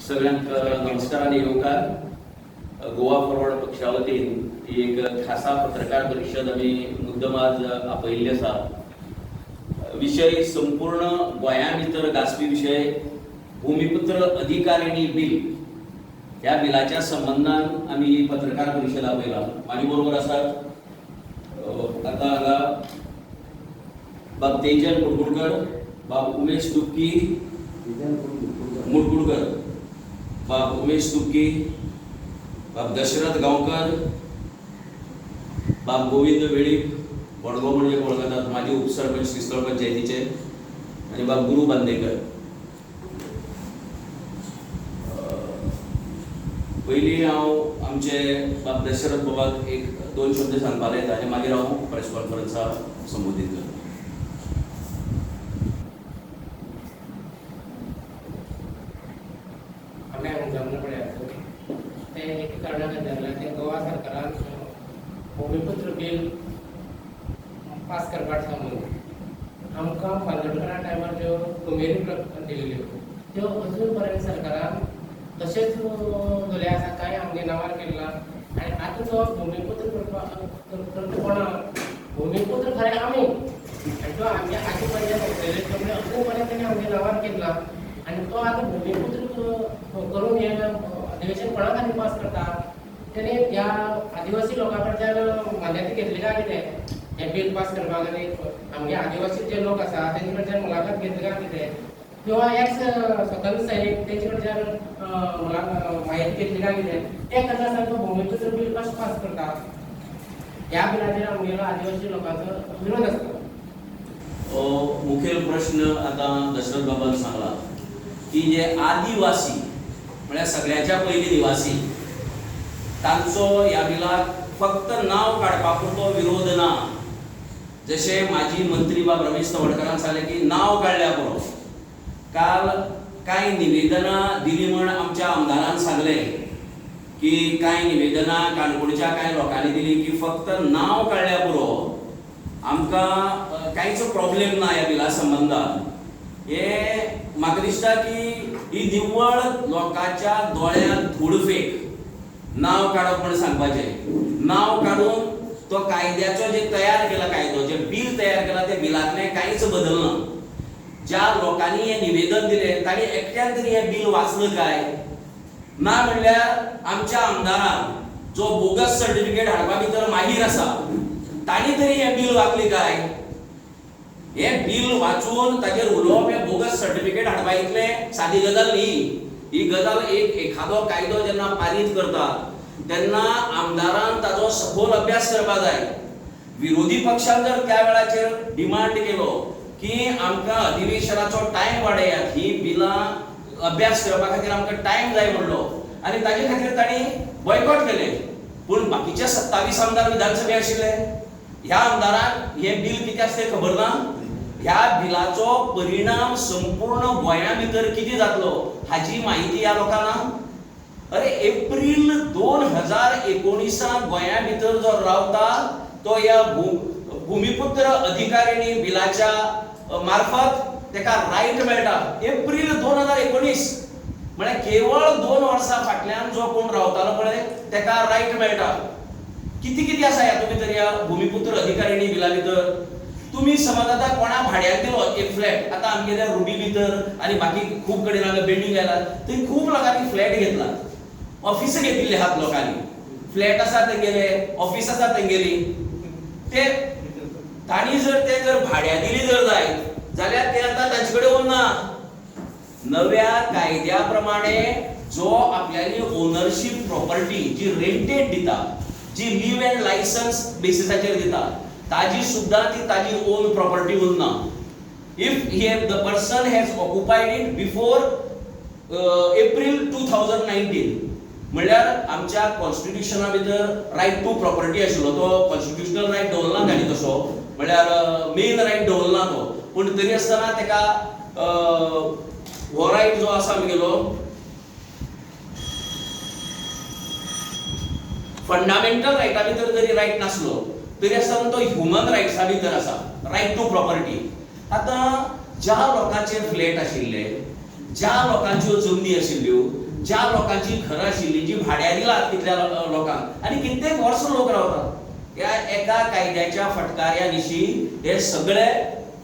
सगळ्यांक नमस्कार आणि येवकार. गोवा फॉरवर्ड पक्षा वतीन एक खासा पत्रकार परिषद आमी मुद्दम आज आपयल्ली आसा. विषय संपूर्ण गोंया भितर गाजपी विषय भूमिपुत्र अधिकारिणी बिल. ह्या बिलाच्या संबंधान आमी ही पत्रकार परिषद आपयला. माझे बरोबर आसात आता हांगा बाब तेजन मुडगुडकर, बाब उमेश तुपकी मुडगुडकर, बाब उमेश तुपकी, बाब दशरथ गांवकर, बाब गोविंद वेळीप वडगो म्हणजे वळखतात माजी उपसरपंच श्रीस्थळ पंचायतीचे, आणि बाब गुरु बांदेकर. पयलीं हांव आमचे बाब दशरथ बाबाक एक दोन शब्द सांगपाक येता आनी मागीर हांव प्रेस कॉन्फरन्साक संबोधीत करता. भूमिपुत्र बिल पास करपाक सांगून आमकां बांदोडकरा टायमार ज्यो कमेरी दिल्ल्यो त्यो अजून पर्यंत सरकारान तशेंच दवरले आसा. कांय आमगे नांवार केला आनी आतां जो भूमिपुत्र करता कोणाक भूमिपुत्र खरें आमी आनी तो आमगे आजी पंचायत वयतले त्यामुळे अजून पर्यंत ताणें आमगे नांवार केला आनी तो आतां भूमिपुत्र करून हे अधिवेशन कोणा खातीर पास करता. त्याने ह्या आदिवासी लोकां कडच्यान मान्यता घेतली काय कितें हें बील पास करपाक. आनी आमगे आदिवासी जे लोक आसा तेंचे कडच्यान मुलाखत घेतली काय कितें किंवा एक्स स्वतंत्र सैनीक तेंचे कडच्यान माहिती घेतली काय कितें ते करता सारको भूमिपुत्र बील कशें पास करता. ह्या बिलाचेर आमगेलो आदिवासी लोकांचो विरोध आसता. मुखेल प्रश्न आता दशरथ बाबान सांगला की जे आदिवासी म्हळ्यार सगळ्याच्या पयली निवासी तांचो ह्या बिलाक फक्त नाव काडपाक पुरतो विरोध ना. जशे माजी मंत्री बाब रमेश तवडकरान सांगले की नाव काडल्या पुरो. काल कांय निवेदनां दिली म्हण आमच्या आमदारान सांगले की कांय निवेदनां काणकोणच्या कांय लोकांनी दिली की फक्त नाव काडल्या पुरो, आमकां कांयच प्रॉब्लेम ना ह्या बिला संबंधान. हे म्हाका दिसता की ही निव्वळ लोकांच्या दोळ्यांत धूळफेक. नाव काडप म्हण सांगपाचें, नाव काडून तो कायद्याचो जे तयार केला कायदो जे बिल तयार केला त्या बिलांतलें कांयच बदलना. ज्या लोकांनी हे निवेदन दिलें तांणी एकट्यान तरी हें बिल वाचलं काय ना. म्हणल्यार आमच्या आमदारान जो बोगस सर्टिफिकेट हाडपा भितर माहीर आसा तांणी तरी हें बिल वाचली काय. हें बिल वाचून ताचेर उलोवप हें बोगस सर्टिफिकेट हाडपा इतलें सादी गजाल न्ही. ही गजाल एखादो कायदो जेन्ना पारीत करता तेन्ना आमदारान ताजो सखोल अभ्यास करपाक जाय. विरोधी पक्षान जर त्या वेळाचेर डिमांड केलो की आमकां अधिवेशनाचो टायम वाडयात, ही बिलां अभ्यास करपा खातीर आमकां टायम जाय म्हणलो आनी ताजे खातीर तांणी बॉयकॉट केलें. पूण बाकीचे 27 आमदार विधानसभे आशिल्ले. ह्या आमदाराक हें बिल कितें आसा तें खबर ना. ह्या बिलाचो परिणाम संपूर्ण गोंया भितर कितें जातलो हाची माहिती ह्या लोकांना. अरे एप्रिल 2019 गोंया भितर जो रावता तो ह्या भूमिपुत्र अधिकारिणी बिलाच्या मार्फत तेका रायट मेळटा. एप्रिल 2019 म्हळ्यार केवळ 2 वर्सां फाटल्यान जो कोण रावतालो पळय तेका रायट मेळटा. कितें आसा ह्या भितर ह्या भूमिपुत्र अधिकारिणी बिला भितर. तुम्ही समज आता कोणा भाड्याक दिलो एक फ्लॅट, आता आमगेल्या रुबी भितर आणि बाकी खूप कडेन हांगा बिल्डिंग आयला थंय खूप लोकांनी फ्लॅट घेतला, ऑफिस घेतिल्ले आहात लोकांनी. फ्लॅट आसा तेंगेले, ऑफिस आसा तेंगेली. ते तांणी जर भाड्या दिली जर जायत जाल्यार ते आता तांचे कडेन उरना. नव्या कायद्या प्रमाणे जो आपल्याली ओनरशिप प्रॉपर्टी जी रेंटेड दिता, जी लिव्ह अँड लायसन्स बेसिसाचेर दिता, ताजी सुद्धा ती ताजी ओन प्रॉपर्टी उरना. If the person has occupied it before April 2019 म्हणल्यार आमच्या कॉन्स्टिट्यूशना भितर रायट टू प्रॉपर्टी आशिल्लो तो कॉन्स्टिट्यूशनल रायट दवरला ताणी तसो, म्हणल्यार मेन रायट दवरला तो. पूण तरी आसतना तेका हो रायट जो आसा आमगेलो फंडामेंटल रायटा भितर जरी रायट नासलो तरी आसतना तो ह्युमन रायट्सा भितर आसा. Right to property. आता ज्या लोकांचे फ्लॅट आशिल्ले, ज्या लोकांच्यो जमनी आशिल्ल्यो, ज्या लोकांची घरां आशिल्ली जी भाड्यार दिलात कितल्या लोकांक, आनी कित्येक वर्स लोक रावतात, ह्या एका कायद्याच्या फटकाऱ्या दिशी हे सगळे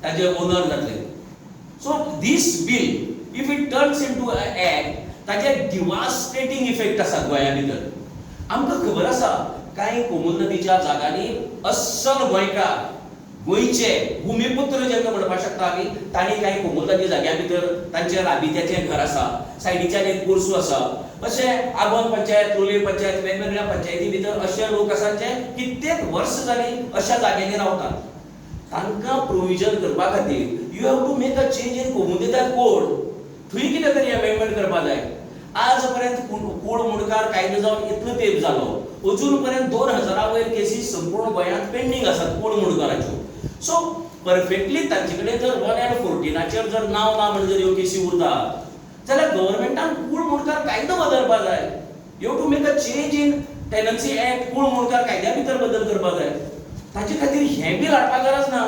ताजे ओनर जातले. So this bill if it turns into a act, ताजे डिवास्टेटिंग इफेक्ट आसात गोंया भितर. आमकां खबर आसा कांय कोमुन्नतीच्या जागांनी अस्सल गोंयकार, गोंयचे भूमिपुत्र जेंका म्हणपाक शकता आमी, तांणी कांय कोमुन्नती जाग्या भितर तांचे राबित्याचें घर आसा, सायडीच्यान एक पोरसूं आसा. अशे आगोंद पंचायत, लोलये पंचायत, वेगवेगळ्या पंचायती भितर अशे लोक आसात जे कित्येक वर्स जालीं अशा जाग्यांनी रावतात. तांकां प्रोविजन करपा खातीर you have to make a change in community code. थंय कितें तरी अमेंडमेंट करपा जाय. आज पर्यंत कूड मुणकार कायदो जावन इतलो तेंप जालो, अजून पर्यंत 2000 वयर केसीस संपूर्ण गोंयांत पेंडिंग आसात कूड मुणकाराच्यो. सो परफेक्टली तांचे कडेन जर 114 जर नांव ना म्हणून जर ह्यो केसी उरतात, जाल्यार गव्हर्नमेंटान कूड मुणकार कायदो बदलपा जाय. You have to make a change in tenancy act, कूड मुणकार कायद्या भितर बदल करपा जाय. ताचे खातीर हें बील हाडपाक गरज ना.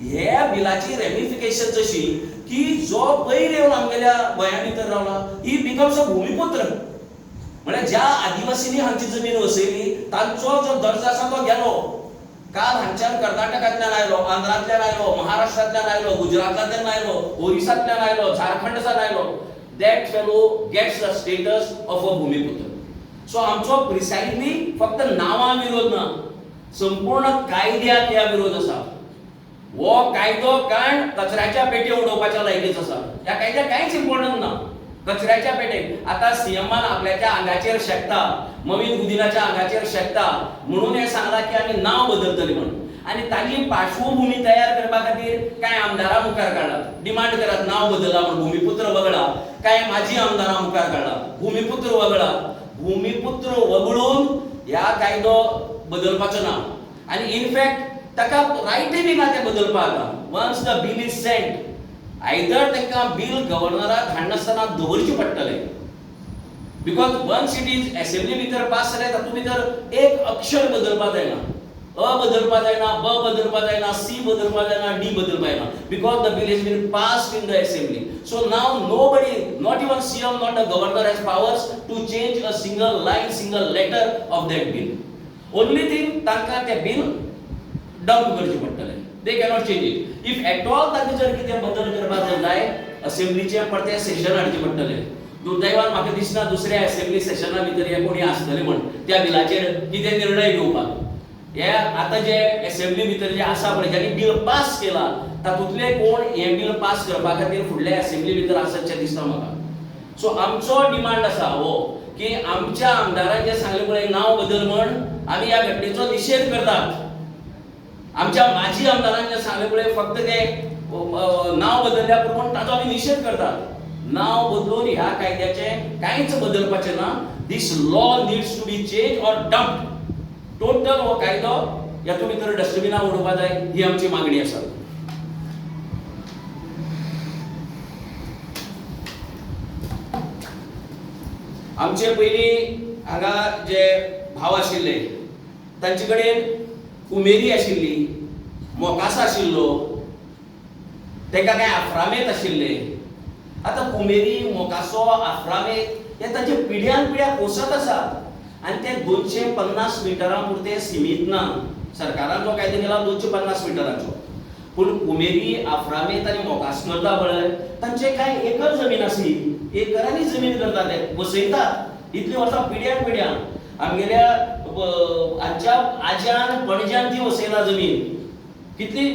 ह्या बिलाची रेमिफिकेशन अशी की जो पयर येवन आमगेल्या गोंया भितर रावला, ही बिकम्स अ भूमिपुत्र. म्हळ्यार ज्या आदिवासींनी हांची जमीन वसयली तांचो जो दर्जो आसा तो गेलो. काल हांच्यान कर्नाटकांतल्यान आयलो, आंध्रांतल्यान आयलो, महाराष्ट्रांतल्यान आयलो, गुजरातांतल्यान आयलो, ओरिसांतल्यान आयलो, झारखंडसान आयलो, that fellow gets the status of a bhumiputra. So आमचो प्रिसाइडली फक्त नांवां विरोध ना, संपूर्ण कायद्याक ह्या विरोध आसा. हो कायदो काण कचऱ्याच्या पेटे उडोवपाच्या लायकीचो आसा. ह्या कायद्याक कांयच इम्पॉर्टन्स ना. कचऱ्याच्या पेटेक आता सीएमान आपल्याच्या आंगाचेर शेकता, मवीन गुदिनाच्या आंगाचेर शेकता म्हणून हे सांगला की आमी नांव बदलतली म्हणून. आनी ताची पार्श्वभूमी तयार करपा खातीर कांय आमदारां मुखार काडलात, डिमांड करात नांव बदलला म्हणून, भूमिपुत्र वगळा. कांय माजी आमदारां मुखार काडला, भूमिपुत्र वगळा. भूमिपुत्र वगळून ह्या कायदो बदलपाचो ना. आनी इनफॅक्ट ताका रायटय बी ना ते बदलपाक. Once the bill is sent, either तांकां बिल गव्हर्नराक हाडनासतना दवरचें पडटलें. Because once it is assembly भितर पास जालें, तातूंत भितर एक अक्षर बदलपा जायना. अ बदलपा जायना, ब बदलपा जायना, सी बदलपा जायना, डी बदलपा जायना. Because the bill is been passed in the assembly. So now nobody, not even CM, not the governor has powers to change a single line, single letter of that bill. Only thing, तांकां ते bill dump करचें पडटलें. They cannot change it. If at all ताका जर कितें बदल करपाक जाय, असेंब्लीचें परतें सेशन हाडचें पडटलें. दुर्दैवान म्हाका दिसना दुसऱ्या असेंब्ली सेशना भितर हे कोणी आसतले म्हण त्या बिलाचेर कितें निर्णय घेवपाक. हे आतां जे असेंब्ली भितर जे आसा पळय, ज्यांनी बिल पास केला, तातूंतले कोण हे बिल पास करपा खातीर फुडल्या असेंब्ली भितर आसतशें दिसता म्हाका. सो आमचो डिमांड आसा हो की आमच्या आमदारान जे सांगलें पळय नांव बदल म्हण, आमी ह्या घटनेचो निशेध करतात. आमच्या माजी आमदारान जे सांगलें पळय फक्त ते नांव बदलल्या पुरवण ताचो आमी निशेध करतात. नांव बदलून ह्या कायद्याचे कांयच बदलपाचें ना. This law needs to be change or dumped. Total हो कायदो ह्यातून भितर डस्टबिनां उडोवपा जाय, ही आमची मागणी आसा. आमचे पयलीं हांगा जे भाव आशिल्ले तांचे कडेन कुमेरी आशिल्ली, मोकास आशिल्लो, ताका कांय आफ्रामेत आशिल्ले. आतां कुमेरी, मोकासो, आफ्रामेत हे तांचे पिढ्यान पिढ्या पोसत आसात. आनी ते 250 मिटरां पुरते सीमित ना. सरकारान जो कायदो केला 250 मिटरांचो. पूण कुमेरी, आफ्रामेत आनी मोकास करता पळय, तांचे कांय एकर जमीन आसली, एकरांनी जमीन करता ते बसयतात. इतलीं वर्सां पिढ्यान पिढ्यान आमगेल्या हांच्या आज्यान पणज्यान ती वसयला जमीन. कितली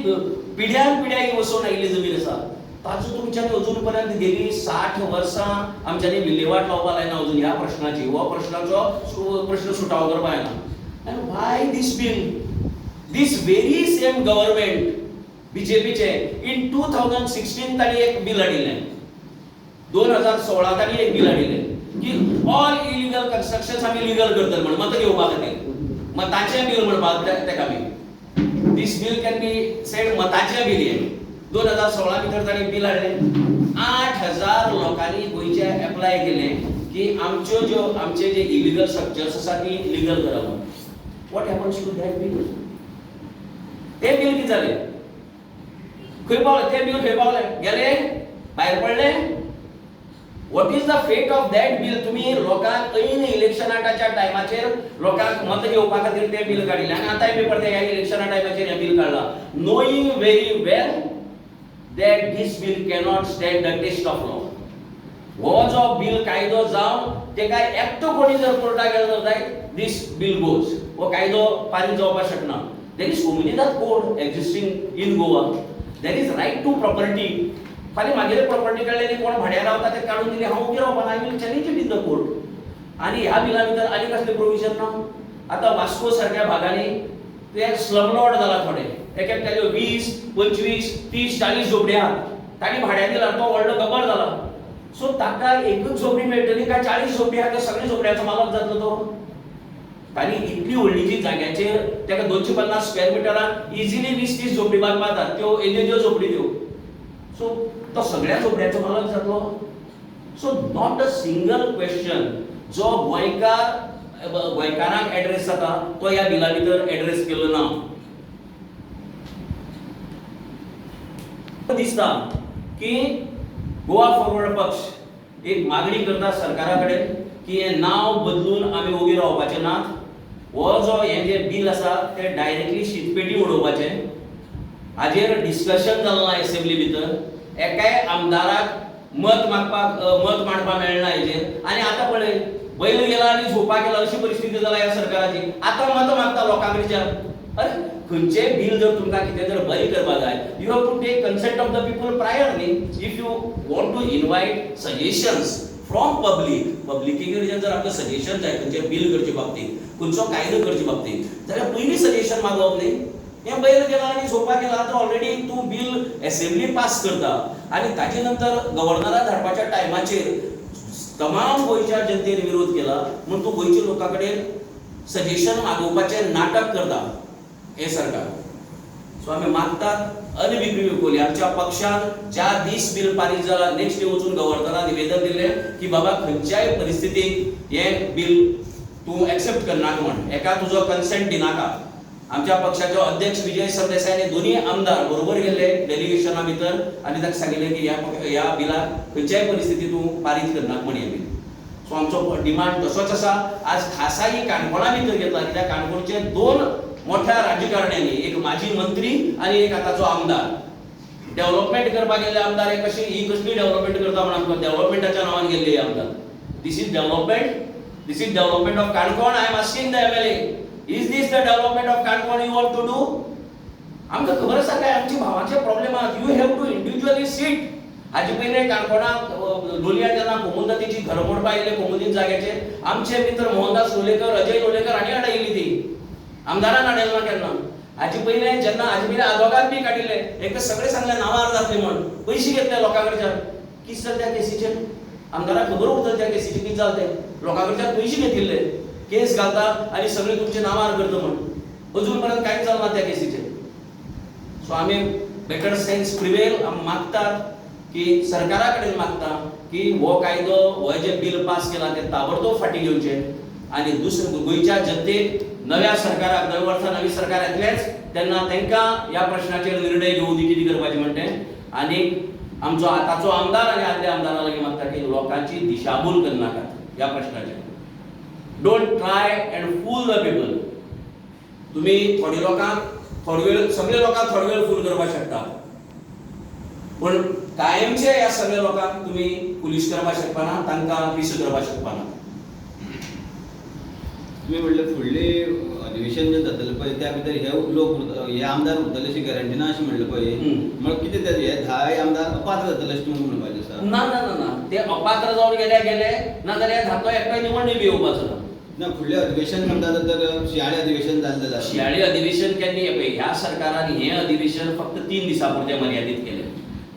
पिढ्यान पिढ्या ही वसोवन आयिल्ली जमीन आसा. ताचो तुमच्यांनी अजून पर्यंत गेली 60 वर्सां आमच्यांनी विल्हेवाट लावपा लायना अजून ह्या प्रश्नाची. हो प्रश्न सुटावो करपा जायना. आनी why this bill, this very same government बीजेपीचे इन 2016 ताणी एक बिल हाडिल्लें, 2016 ताणी एक बिल हाडिल्लें की ऑल इलिगल कन्स्ट्रक्शन्स आमी लिगल करतले म्हण मत घेवपा खातीर. मताचें बिल म्हणपाक ताका आमी. This bill can be said मताचें बिल हें. 2016 भितर ताणी बिल हाडलें. 8000 लोकांनी गोंयचे एप्लाय केलें की आमचे जे इलिगल स्ट्रक्चर्स आसा ती लिगल करप. What happens to that bill? ते बिल कितें जालें? खंय पावले ते बिल खंय पावले गेले भायर पडले व्हॉट इज द फेट ऑफ दॅट बिल तुम्ही लोकांक ऐन इलेक्शनाच्या टायमाचेर लोकांक मत घेवपा खातीर ते बिल काडिल्ले आनी आतांय पेपर ते इलेक्शना टायमाचेर हे बिल काडला knowing very well that this bill cannot stand the test of law हो जो बिल कायदो जावन तेका एकटो कोणी जर कोर्टाक गेलो जाल्यार दिस बिल गोज हो कायदो पारीत जावपाक शकना there is community code existing in Goa there is right to property फाल्यां मागेर प्रॉपर्टी काडलेली कोण भाड्यार रावता ते काडून दिली हांव उबी रावपाना I will challenge it in the court आनी ह्या बिला भितर आनी कसले प्रोविजन ना आतां वास्को सारक्या भागांनी ते स्लम लॉर्ड जाला थोडे एकेकट्याच्यो 20 25 30 40 झोपड्या तांणी भाड्यार दिला तो व्हडलो गबर जाला सो ताका एकच झोपडी मेळटली काय 40 झोपडी आहा ते सगळे झोपड्याचो मालक जातलो तो तांणी इतली व्हडली जी जाग्याचेर ताका 250 स्क्वेअर मिटरान इजिली 20-30 झोपडी बांदतात त्यो एल्यो झोपडी त्यो सो तो सगळ्या झोपड्याचो मालक जातलो so not a single question जो गोंयकारांक एड्रेस जाता तो ह्या बिला भितर एड्रेस केलो ना दिसता की गोवा फॉरवर्ड पक्ष एक मागणी करता सरकारा कडेन की हे नाव बदलून आमी उबी रावपाचे नात हो जो हे जे बिल आसा ते डायरेक्टली शीतपेटी उडोवपाचें हाजेर डिस्कशन जालें ना असेंब्ली भितर एकाय आमदाराक मत मांडपाक मेळना हेजेर आनी आतां पळय बैल गेला आनी झोपाक गेला अशी परिस्थिती जाला ह्या सरकाराची आतां मत मागता लोकां कडच्यान अरे खंयचेय बिल जर तुमकां कितें जर बरी करपा जाय you have to take consent of the people prior न्ही if you want to invite suggestions from पब्लिकी कडच्यान जर आमकां सजेशन जाय खंयचें बिल करचे बाबतींत खंयचो कायदो करचे बाबतींत जाल्यार पयलीं सजेशन मागप न्ही हे बैल गेला आनी झोपाक गेला तर ऑलरेडी तूं बिल असेंब्ली पास करता आनी ताचे नंतर गव्हर्नराक धाडपाच्या टायमाचेर तमाम गोंयच्या जनतेन विरोध केला म्हूण तूं गोंयच्या लोकां कडेन सजेशन मागोवपाचें नाटक करता हे सरकार सो आमी मागतात अनइक्विव्हिकली आमच्या पक्षान ज्या दीस बिल पारीत जाला नेक्स्ट डे वचून गव्हर्नराक निवेदन दिल्लें की बाबा खंयच्याय परिस्थितीत हे बिल तूं एक्सेप्ट करनाका म्हण एका तुजो कन्सेंट दिनाका आमच्या पक्षाचे अध्यक्ष विजय सरदेसाय आनी दोन्ही आमदार बरोबर गेले डेलिगेशना भितर आनी ताका सांगिल्लें की ह्या बिलाक खंयच्याय परिस्थितीत तूं पारीत करनाका म्हण हे बिल सो आमचो डिमांड तसोच आसा आज खासा ही काणकोणा भितर घेतला कित्याक काणकोणचे दोन मोठ्या राजकारण्यांनी एक माजी मंत्री आणि एक आताचो आमदार डेव्हलपमेंट करपाक गेल्ले आमदार हे कसली डेव्हलपमेंट करता म्हण आमकां डेव्हलपमेंटाच्या नांवान गेल्ले हे आमदार this is development of Canacona I am asking the MLA is this the development of Canacona you want to do आमकां खबर आसा काय आमची भावांचे प्रॉब्लेम आहात you have to individually sit हाजे पयले काणकोणाक लोलयां जेन्ना कोमुंदतीची घरमोड पायले कोमुंदीन जाग्याचे आमचे मित्र मोहनदास लोलयेकर अजय लोलयेकर हांणी हाडयली ती आमदारान हाडयलो ना केन्ना हाजे पयले जेन्ना हाजे पयले आदवोगाद बी काडिल्ले एक तर सगळे सांगले नांवार जातले म्हण पयशे घेतले लोकां कडच्यान कितें जालें त्या केसीचेर आमदाराक खबर उरतली त्या केसीचेर कितें जालें तें लोकां कडच्यान पयशे घेतिल्ले केस घालता आनी सगळे तुमचे नांवार करता म्हण अजून पर्यंत कांयच जालें ना त्या केसीचेर सो आमी बेटर सेन्स प्रिवेल आमी मागतात की सरकारा कडेन मागता की हो कायदो हो जे बिल पास केला ते ताबडतोब फाटी घेवचे आनी दुसरे गोंयच्या जनतेक नव्या सरकाराक 9 वर्सां नवी सरकार येतलेच तेन्ना तांकां ह्या प्रश्नाचेर निर्णय घेवून कितें करपाचें म्हणटें आनी आमचो आताचो आमदार आनी आदल्या आमदारा लागीं मागता की लोकांची दिशाभूल करनाकात ह्या प्रश्नाचेर don't try and fool the people तुम्ही थोडी लोकांक थोडी वेळ सगळे लोकांक थोडी वेळ फूल करपाक शकता पण कायमचे ह्या सगळ्या लोकांक तुम्ही पुलीस करपाक शकपाना तांकां पीस करपाक शकपाना तुम्ही म्हणले फुडले अधिवेशन जे जातले पळय त्या भितर हे लोक हे आमदार उरतले अशी गॅरंटी ना अशें म्हणलें पळय मग कितें ते हे 10 आमदार अपात्र जातले अशें तुमकां म्हणपाचें आसा ना ना ना ना ते अपात्र जावन गेले ना जाल्यार धातो एकटाय निवडणूक येवपाचो ना ना फुडले अधिवेशन म्हणटा तर शियाळें अधिवेशन जाल्लें जाल्यार शियाळें अधिवेशन केन्ना पळय ह्या सरकारान हे अधिवेशन फक्त 3 दिसां पुरते मर्यादीत केलें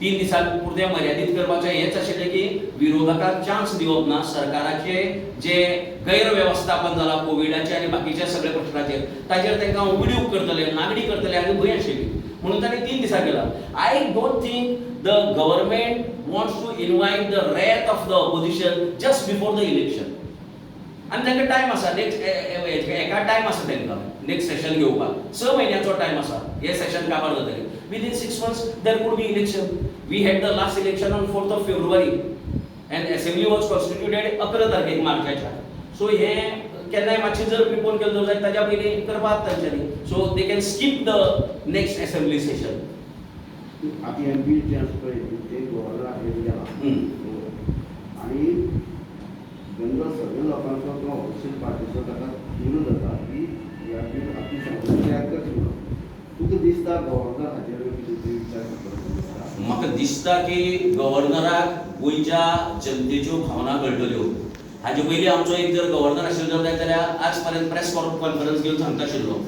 3 दिसां पुरते मर्यादीत करपाचें हेच आशिल्लें की विरोधकांक चान्स दिवप ना सरकाराचे जे गैरव्यवस्थापन जाला कोविडाचे आनी बाकीच्या सगळ्या प्रश्नाचेर ताचेर तांकां उगडीव करतले नागडी करतले आनी भंय आशिल्ली म्हणून ताणें 3 दिसां केला I don't think the government wants to invite the wrath of the opposition just before the election आनी तांकां टायम आसा नेक्स्ट एका टायम आसा तांकां नेक्स्ट सेशन घेवपाक 6 म्हयन्याचो टायम आसा हे सेशन काबार जातलें within 6 months there could be election. We had the last election on 4th of February and assembly was constituted 11 तारखेक मार्चाच्या. So हे केन्नाय मातशें जर प्रिपोन केलो जाल्यार ताच्या पयलीं करपाक तांच्यांनी. So they can skip the next assembly session. आता एमपी ट्रान्सफर ते गव्हर्नर आहे गेला आणि जनरल सगळ्या लोकांचा तो ऑफिशियल पार्टीचो ताका विरोध जाता की ह्या आपली संस्था तयार करची म्हणून तुका दिसता गव्हर्नर हाचेर कितें विचार करता? म्हाका दिसता की गव्हर्नराक गोंयच्या जनतेच्यो भावना कळटल्यो. हाजे पयलीं आमचो एक जर गव्हर्नर आशिल्लो जाल्यार आज पर्यंत प्रेस कॉन्फरन्स घेवन सांगता आशिल्लो.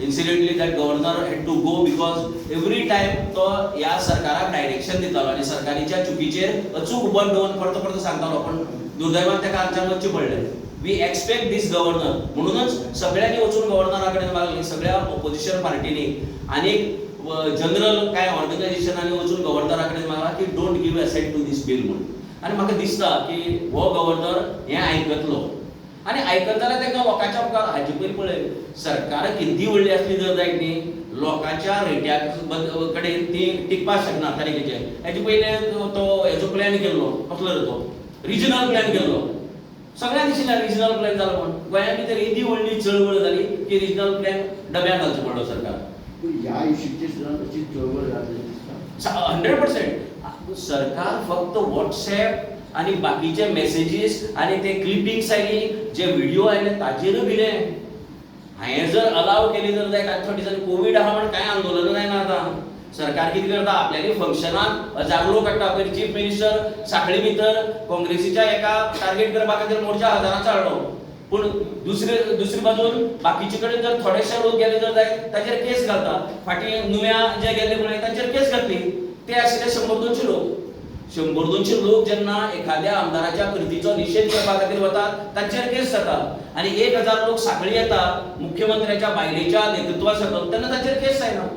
Incidentally, that governor had to go because every time तो ह्या सरकाराक डायरेक्शन दितालो आणि सरकारीच्या चुकीचेर अचूक उबन दोन परतो परतो सांगतालो, पण दुर्दैवान ताका आमच्यान वचचें पडलें. वी एक्सपेक्ट दिस गव्हर्नर म्हणूनच सगळ्यांनी वचून गव्हर्नरा कडेन मागली, सगळ्या ऑपोजिशन पार्टीनी आणि जनरल काय ऑर्गनायझेशनांनी वचून गव्हर्नरा कडेन मागला की don't give assent to this bill म्हणून. आणि म्हाका दिसता की हो गव्हर्नर हें आयकतलो आणि आयकत जाल्यार ताका लोकांच्या मुखार हाजे पयलीं पळय सरकार कितली व्हडली आसली जर जायत न्ही, लोकांच्या रेट्या कडेन ती टिकपाक शकना तारीखेचे. हेजे पयलीं तो हेजो प्लॅन केल्लो, कसलो रे तो रिजनल प्लॅन केल्लो. सगळ्यांक दिशिल्लें रिजनल प्लॅन जालो म्हण. गोंयांत भितर येदी व्हडली चळवळ जाली की रिजनल प्लॅन डब्याक घालचो पडलो सरकार. ह्या इश्यूचेर सुद्दां तशी चळवळ जातली दिसता. 100% सरकार फक्त व्हॉट्सॲप आणि बाकीचे मेसेजेस आणि ते क्लिपिंग्स आयली, जे व्हिडिओ आयले ताचेर भिलें. हांवें जर अलाव केली जर जायत आतां थोडी दिसांनी कोवीड आहा म्हण कांय आंदोलनां जायना आतां. सरकार कितें करता, आपल्याली फंक्शनाक जागलो काडटा. पयर चीफ मिनिस्टर सांखळी भितर काँग्रेसीच्या एका टार्गेट करपा खातीर मोर्चा हजारांचो हाडलो, पूण दुसरी बाजून बाकीचे कडेन जर थोडेशे लोक गेले जर जायत ताचेर केस घालता. फाटीं नुव्या जे गेले पळय ताचेर केस घातली. ते आशिल्ले 100-200 लोक. 100-200 लोक जेन्ना एखाद्या आमदाराच्या कृतीचो निषेध करपा खातीर वतात ताचेर केस जाता आणि 1000 लोक सांखळी येतात मुख्यमंत्र्याच्या बायलेच्या नेतृत्वा सकल, तेन्ना ताचेर केस जायना.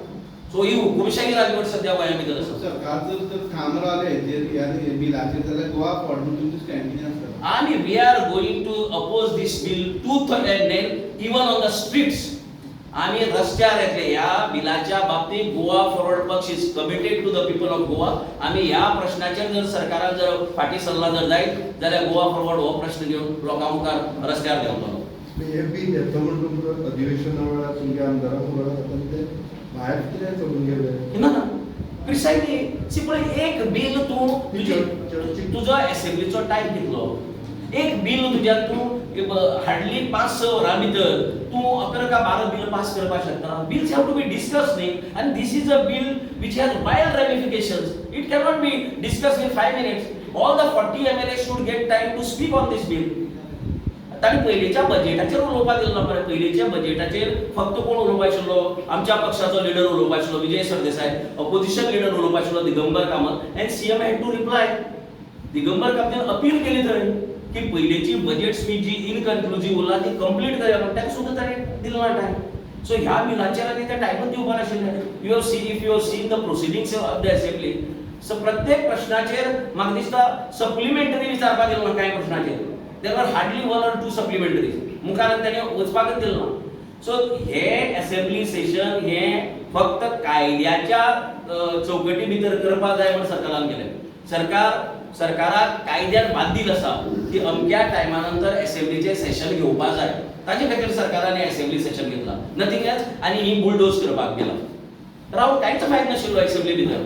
सो ही हुकुमशाही राजवट सध्या गोंया भितर आसा. सरकार जर ठाम रावले ह्या बिलाचेर जाल्यार गोवा फॉर्म तुमची स्टँड कितें आसता? आणि we are going to oppose this bill tooth and nail even on the streets. आम्ही रस्त्यार येतले ह्या बिलाच्या बाबतीत. गोवा फॉरवर्ड पक्ष is committed to the people of Goa. आम्ही ह्या प्रश्नाचेर जर सरकारान जर फाटी सरला जर जायत जाल्यार गोवा फॉरवर्ड हो प्रश्न घेवन लोकां मुखार रस्त्यार देंवतलो. हे बिल येता म्हणून तुमकां अधिवेशना वेळार तुमच्या आमदारां फुडार जाता ते भायर कितें चलून गेले? ना प्रिसायसली सिंपल एक बिल तूं तुजो असेंब्लीचो टायम कितलो, एक बिल तुज्यान तूं हार्डली 5-6 वरां भितर तूं 11 का 12 बिल पास करपाक शकता. Bills have to be discussed न्ही, आनी this is a bill which has wide ramifications. It cannot be discussed in 5 minutes. All the 40 MLAs should get time to speak on this bill. ताणी पयलींच्या बजेटाचेर उलोवपाक दिलो ना मरे. पयलींच्या बजेटाचेर फक्त कोण उलोवपाक आशिल्लो, आमच्या पक्षाचो लिडर उलोवपाक आशिल्लो विजय सरदेसाय, अपोजिशन लिडर उलोवपाक आशिल्लो Digambar Kamat, and CM had to reply. Digambar कामतीन अपील केली थंय की पयलींची बजेट स्पीच जी इनकन्क्लुझिव्ह उरला ती कंप्लीट करया म्हणून ताका सुद्दां ताणें दिलो ना टायम. सो ह्या बिलाचेर आनी त्या टायमूच दिवपा नाशिल्ले. You have seen if you have seen the proceedings of the assembly. So प्रत्येक प्रश्नाचेर म्हाका दिसता सप्लिमेंटरी विचारपाक दिलो ना. कांय प्रश्नाचेर देर वर हार्डली 1 or 2 सप्लिमेंटरी मुखार ताणें वचपाकच दिलो ना. सो हे असेंब्ली सेशन हे फक्त कायद्याच्या चौकटी भितर करपा जाय म्हणून सरकारान केलें. सरकाराक कायद्यान बांदील आसा की अमक्या टायमा नंतर असेंब्लीचे सेशन घेवपा जाय. ताचे खातीर सरकारान असेंब्ली सेशन घेतला, नथींग एल्स. आनी ही बुलडोज करपाक गेला. राव कांयच फायद नाशिल्लो असेंब्ली भितर,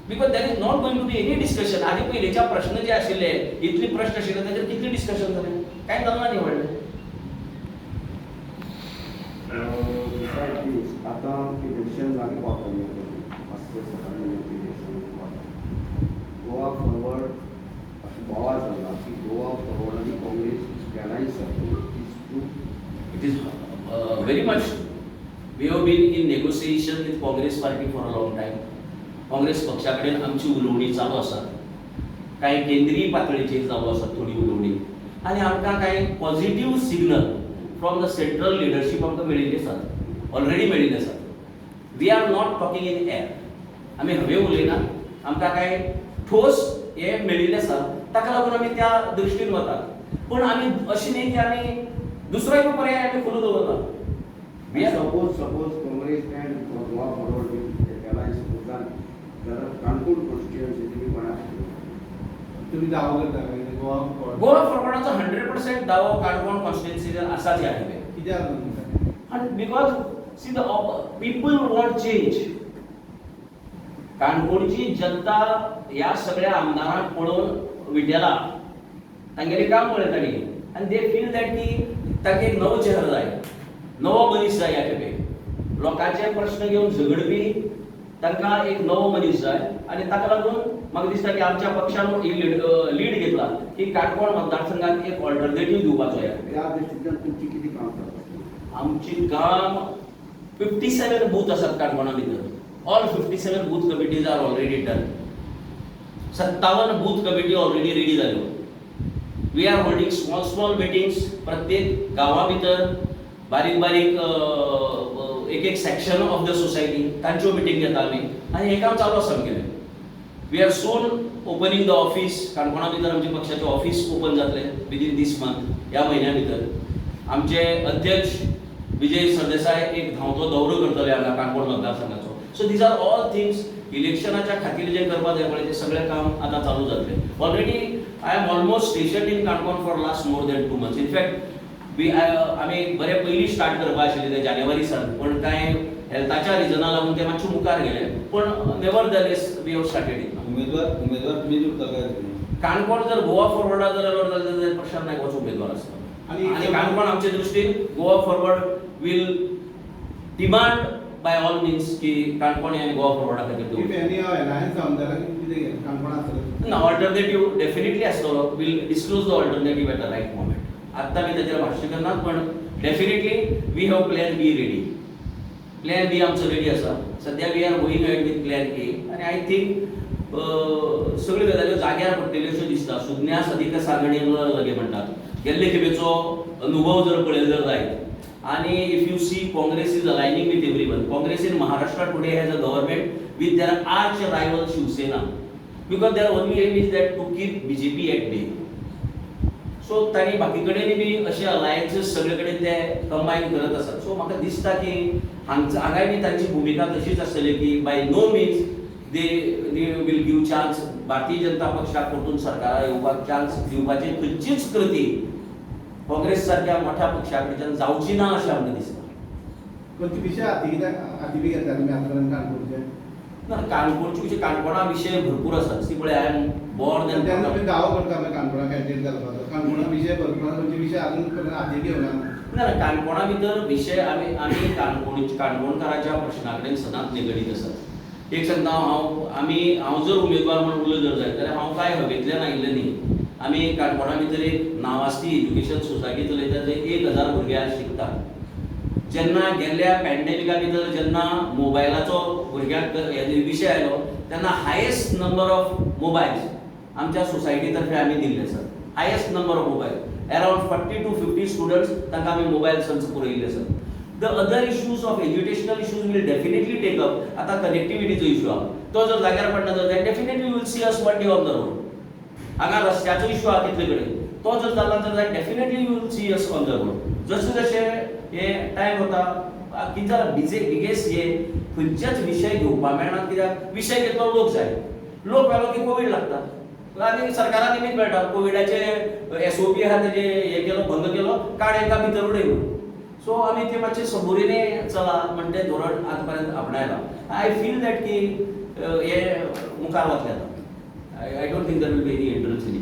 because there is not going to be any discussion. आदी पयलींच्या प्रश्न जे आशिल्ले, इतली प्रश्न आशिल्ले ताचेर कितले डिस्कशन जालें? कांय जालें ना न्ही व्हडलें. आतां इलेक्शन लागीं पावतलें. गोवा फॉरवर्ड अशें बोवाळ जाला की गोवा फॉरवर्ड आनी Congress alliance It is very much. We have been in negotiation with Congress party for a long time. Congress पक्षा कडेन आमची उलोवणी चालू आसा. कांय केंद्रीय पातळीचेर चालू आसा थोडी उलोवणी, आनी आमकां कांय positive signal from the central leadership आमकां मेळिल्ली आसात, ऑलरेडी मेळिल्ली आसात. We are not talking in air. आमी हवे उलयना. आमकां कांय ठोस हे मेळिल्ले आसा, ताका लागून आमी त्या दृश्टीन वतात. पूण आमी अशें न्ही की आमी दुसरोय पर्याय आमी खुलो दवरला. Suppose Congress end Goa forward alliance तुम्ही दावा करता काय गोवा फॉरवर्ड गोवा फॉरवर्डाचो 100% दावो काणकोण कॉन्स्टिट्युन्सीन आसाच ह्या खेपे. कित्याक म्हणटा? And because see the people want change. काणकोणची जनता ह्या सगळ्या आमदारांक पळोवन विटेला, तांगेलें काम पळयताली आनी दे फील दॅट की ताका एक नवो चेहरो जाय, नवो मनीस जाय ह्या खेपे. लोकांचे प्रश्न घेवन झगडपी तांकां एक नवो मनीस जाय आनी ताका लागून म्हाका दिसता की आमच्या पक्षान लीड घेतला की काणकोण मतदारसंघात एक ऑल्टरनेटिव्ह दिवपाचो ह्या खेपे. त्या दृश्टीच्यान तुमची किती काम करता? आमची काम 57 बूथ असतात काणकोणा भितर. All 57 booth committees are already done. 57 booth committee already ready जाल्यो. We are holding small meetings प्रत्येक गांवा भितर बारीक बारीक एक सेक्शन ऑफ द सोसायटी तांच्यो मिटींग घेता आमी आनी हें काम चालू आसा आमगेलें. We are soon opening the office. काणकोणा भितर आमचे पक्षाचें ऑफिस ओपन जातलें विदीन दीस मंथ, ह्या म्हयन्या भितर. आमचे अध्यक्ष विजय सरदेसाय एक धांवतो दौरो करतले हांगा काणकोण मतदारसंघाचो. So these are all things इलेक्शनाच्या खातीर जे करपाक जाय पळय ते सगळें काम आतां चालू जातलें. Already I am almost stationed in Canacona for last more than 2 months. In fact आमी बरे पयलीं स्टार्ट करपा आशिल्ले ते जानेवारीसान, पण कांय हेल्थाच्या रिजना लागून ते मातशे मुखार गेले. पण nevertheless we have started it. उमेदवार तुम्ही निवडता काय? काणकोण जर गोवा फॉरवर्डा जर अलॉट जालें जाल्यार प्रशांत नायक होच उमेदवार आसता. आणि काणकोण आमच्या दृश्टीन Goa forward will demand by all means की काणकोण हे गोवा फॉरवर्डा खातीर इफ दिवं. एनी अलायन्स आमदाराक कितें काणकोण आसतलें? ना ऑल्टरनेटिव्ह डेफिनेटली आसतलो. Will disclose the alternative at the right moment. आत्तां मी ताचेर भाश्य करनात, पण definitely we have plan B ready. Plan B आमचो रेडी आसा. सद्या we are going ahead with plan A आनी आय थिंक सगळ्यो गजाल्यो जाग्यार पडटल्योश्यो दिसता. सुज्ञा सदिका सांगणेर लगे म्हणटात. गेल्ले खेपेचो अनुभव जर पळयलो जर जायत आनी if you see Congress is aligning with everyone. Congress in Maharashtra today has a government with their arch rival Shiv Sena because their only aim is that to keep BJP at bay. So तांणी बाकी कडेन बी अशे अलायन्सीस सगळे कडेन ते कंबायन करत आसात. सो म्हाका दिसता की हांगाय बी तांची भुमिका तशीच आसतली की by no means they will give chance Bharatiya Janata पक्षाक परतून सरकाराक येवपाक चान्स दिवपाची खंयचीच कृती काँग्रेस सारख्या मोठ्या पक्षा कडच्यान जावची ना अशें आमकां दिसता. पण ती विशय हाती बी घेता तुमी आतां काणकोणचे? ना काणकोणचे काणकोणा विशय भरपूर आसात. सी पळय आय एम बोर्न तेन्ना तुमी दावो करता मग काणकोणा कॅन्डिडेट घालपाचो. काणकोणा विशय भरपूर आसा, खंयचे विशय अजून पर्यंत हाती घेवना. ना काणकोणा भितर विशय आमी काणकोणकाराच्या प्रश्ना कडेन सदांच निगडीत आसात. एक सांगता हांव जर उमेदवार म्हणून उरलो जर जायत जाल्यार हांव कांय हवेंतल्यान आयिल्लें न्ही. आमी काणकोणा भितर एक नावाजती एज्युकेशन सोसायटी चलयता जंय 1000 भुरगे शिकतात. जेन्ना गेल्ल्या पॅन्डेमिका भितर जेन्ना मोबायलाचो भुरग्यांक विशय आयलो तेन्ना हायेस्ट नंबर ऑफ मोबायल्स आमच्या सोसायटी तर्फे आमी दिल्ले आसात. Highest number of mobile around 40 to 50 students तांकां आमी मोबायल संच पुरयल्ले आसात. The other issues of educational issues will definitely take up. आतां कनेक्टिविटीचो इश्यू आहा तो जर जाग्यार पडना जाल्यार definitely you will see us one day on the road. हांगा रस्त्याचो इश्यू आहा तितले कडेन तो जर जालो जाल्यार definitely you will see us on the road. जशें जशें हे टायम वता कितें जालां बिगेस्ट हे खंयचेच विशय घेवपाक मेळनात. कित्याक विशय घेतलो लोक जाय. लोक मेलो की कोवीड लागता आनी सरकारान निमीत मेळटा कोविडाचे SOP आहा तेजे हे केलो बंद केलो काड एका भितर उडय. सो आमी ते मातशे सबुरीने चला म्हणटे धोरण आतां पर्यंत आपणायला. आय फील दॅट की हे मुखार वतले आतां. I don't think that will be any hindrance any.